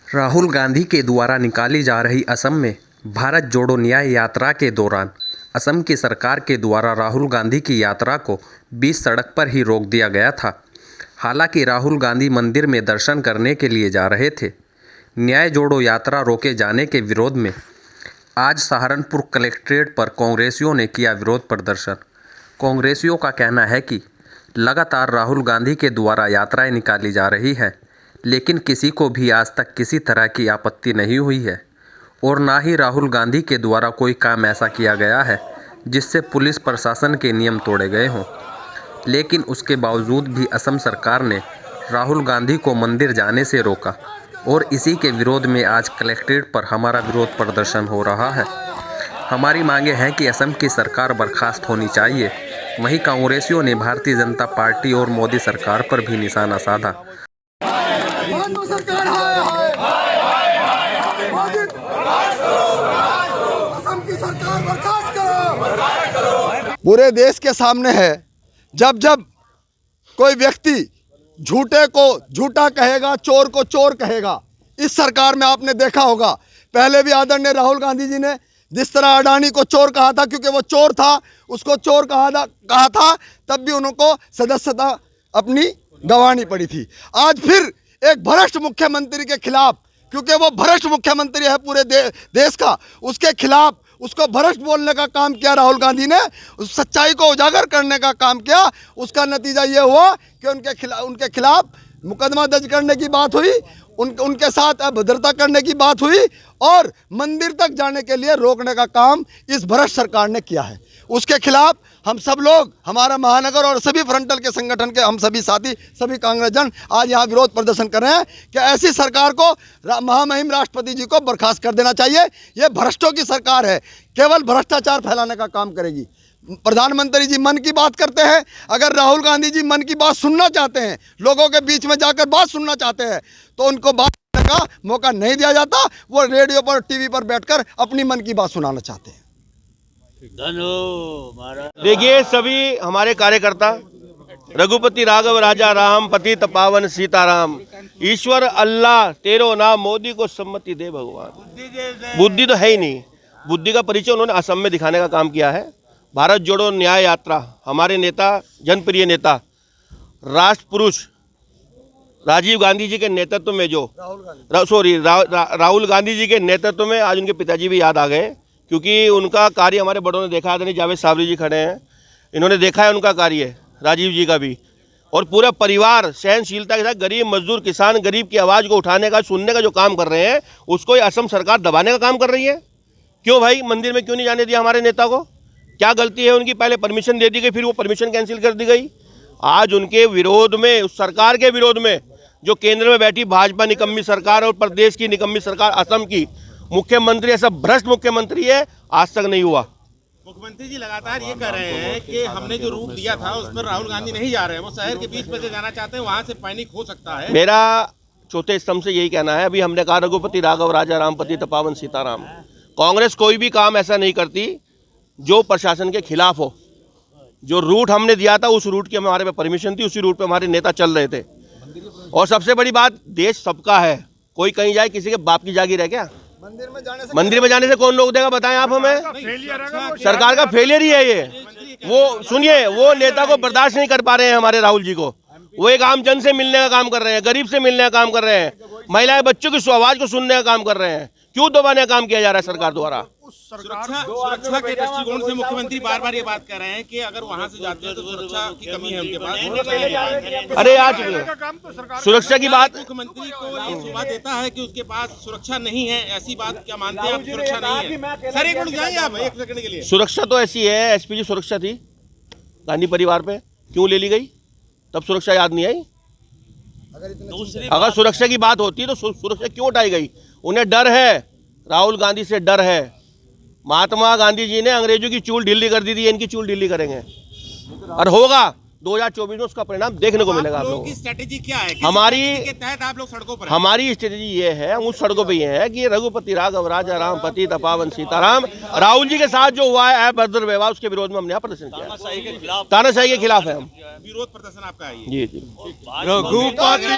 राहुल गांधी के द्वारा निकाली जा रही असम में भारत जोड़ो न्याय यात्रा के दौरान असम की सरकार के द्वारा राहुल गांधी की यात्रा को बीच सड़क पर ही रोक दिया गया था। हालांकि राहुल गांधी मंदिर में दर्शन करने के लिए जा रहे थे। न्याय जोड़ो यात्रा रोके जाने के विरोध में आज सहारनपुर कलेक्ट्रेट पर कांग्रेसियों ने किया विरोध प्रदर्शन। कांग्रेसियों का कहना है कि लगातार राहुल गांधी के द्वारा यात्राएं निकाली जा रही है, लेकिन किसी को भी आज तक किसी तरह की आपत्ति नहीं हुई है और ना ही राहुल गांधी के द्वारा कोई काम ऐसा किया गया है जिससे पुलिस प्रशासन के नियम तोड़े गए हों। लेकिन उसके बावजूद भी असम सरकार ने राहुल गांधी को मंदिर जाने से रोका और इसी के विरोध में आज कलेक्ट्रेट पर हमारा विरोध प्रदर्शन हो रहा है। हमारी मांगे हैं कि असम की सरकार बर्खास्त होनी चाहिए। वहीं कांग्रेसियों ने भारतीय जनता पार्टी और मोदी सरकार पर भी निशाना साधा। पूरे देश के सामने है। जब जब कोई व्यक्ति झूठे को झूठा कहेगा, चोर को चोर कहेगा, इस सरकार में आपने देखा होगा। पहले भी आदरणीय राहुल गांधी जी ने जिस तरह अडानी को चोर कहा था, क्योंकि वो चोर था, उसको चोर कहा था, तब भी उनको सदस्यता अपनी गंवानी पड़ी थी। आज फिर एक भ्रष्ट मुख्यमंत्री के खिलाफ, क्योंकि वो भ्रष्ट मुख्यमंत्री है पूरे देश का, उसके खिलाफ उसको भ्रष्ट बोलने का काम किया राहुल गांधी ने, उस सच्चाई को उजागर करने का काम किया। उसका नतीजा ये हुआ कि उनके खिलाफ मुकदमा दर्ज करने की बात हुई, उनके साथ अभद्रता करने की बात हुई और मंदिर तक जाने के लिए रोकने का काम इस भ्रष्ट सरकार ने किया है। उसके खिलाफ हम सब लोग, हमारा महानगर और सभी फ्रंटल के संगठन के हम सभी साथी, सभी कांग्रेसजन आज यहाँ विरोध प्रदर्शन कर रहे हैं कि ऐसी सरकार को महामहिम राष्ट्रपति जी को बर्खास्त कर देना चाहिए। ये भ्रष्टों की सरकार है, केवल भ्रष्टाचार फैलाने का काम करेगी। प्रधानमंत्री जी मन की बात करते हैं। अगर राहुल गांधी जी मन की बात सुनना चाहते हैं, लोगों के बीच में जाकर बात सुनना चाहते हैं, तो उनको बात करने का मौका नहीं दिया जाता। वो रेडियो पर, टीवी पर बैठकर अपनी मन की बात सुनाना चाहते हैं। देखिए, सभी हमारे कार्यकर्ता रघुपति राघव राजा राम पतित पावन सीताराम, ईश्वर अल्लाह तेरो नाम, मोदी को सम्मति दे भगवान। बुद्धि तो है ही नहीं। बुद्धि का परिचय उन्होंने असम में दिखाने का काम किया है। भारत जोड़ो न्याय यात्रा, हमारे नेता, जनप्रिय नेता, राष्ट्र पुरुष राजीव गांधी जी के नेतृत्व में राहुल गांधी जी के नेतृत्व में आज उनके पिताजी भी याद आ गए, क्योंकि उनका कार्य हमारे बड़ों ने देखा है। जावेद सावरी जी खड़े हैं, इन्होंने देखा है उनका कार्य, राजीव जी का भी, और पूरा परिवार सहनशीलता के साथ गरीब मजदूर किसान गरीब की आवाज़ को उठाने का, सुनने का जो काम कर रहे हैं, उसको ये असम सरकार दबाने का काम कर रही है। क्यों भाई, मंदिर में क्यों नहीं जाने दिया हमारे नेता को? क्या गलती है उनकी? पहले परमिशन दे दी गई, फिर वो परमिशन कैंसिल कर दी गई। आज उनके विरोध में, उस सरकार के विरोध में, जो केंद्र में बैठी भाजपा निकम्मी सरकार और प्रदेश की निकम्मी सरकार, असम की मुख्यमंत्री ऐसा भ्रष्ट मुख्यमंत्री है, आज तक नहीं हुआ। मुख्यमंत्री जी लगातार ये कह रहे हैं कि हमने जो रूट दिया था उस पर राहुल गांधी नहीं जा रहे हैं, वो शहर के बीच में से जाना चाहते हैं, वहां से पैनिक हो सकता है। मेरा चौथे स्तंभ से यही कहना है। अभी हमने कहा रघुपति राघव राजा राम पतित पावन सीताराम। कांग्रेस कोई भी काम ऐसा नहीं करती जो प्रशासन के खिलाफ हो। जो रूट हमने दिया था, उस रूट की हमारे पे परमिशन थी, उसी रूट पे हमारे नेता चल रहे थे। और सबसे बड़ी बात, देश सबका है, कोई कहीं जाए, किसी के बाप की जागीर है क्या? मंदिर में जाने से कौन रोक देगा, बताएं आप हमें? सरकार का फेलियर ही है ये। वो सुनिए, वो नेता को बर्दाश्त नहीं कर पा रहे हैं हमारे राहुल जी को। वो एक आम जन से मिलने का काम कर रहे हैं, गरीब से मिलने का काम कर रहे हैं, महिलाएं बच्चों की आवाज को सुनने का काम कर रहे हैं। क्यों दबाने का काम किया जा रहा है सरकार द्वारा? सुरक्षा के दृष्टिकोण से मुख्यमंत्री बार बार ये बात कर रहे हैं कि अगर वहां से जाते हैं तो सुरक्षा की कमी है उनके पास। अरे आज सुरक्षा की बात, मुख्यमंत्री को ये शोभा देता है कि उसके पास सुरक्षा नहीं है, ऐसी बात क्या मानते हैं आप? सुरक्षा नहीं है? सर एक मिनट जाइए आप एक सेकंड के लिए। सुरक्षा तो ऐसी है, एसपी जी सुरक्षा थी गांधी परिवार पे, क्यों ले ली गई? तब सुरक्षा याद नहीं आई? अगर सुरक्षा की बात होती तो सुरक्षा क्यों उठाई गई? उन्हें डर है, राहुल गांधी से डर है। महात्मा गांधी जी ने अंग्रेजों की चूल ढीली कर दी थी, इनकी चूल ढीली करेंगे और होगा 2024 में उसका परिणाम देखने को मिलेगा। आप लोगों की स्ट्रेटेजी क्या है? हमारी के तहत आप लोग सड़कों पर? हमारी स्ट्रेटेजी ये है, हम उस सड़कों पे ये है कि रघुपति राघव राजा राम पतित पावन सीताराम, राहुल जी के साथ जो हुआ है अभद्र व्यवहार, उसके विरोध में हमने यहाँ प्रदर्शन किया। तानाशाही के खिलाफ है हम। विरोध प्रदर्शन आपका है? जी जी।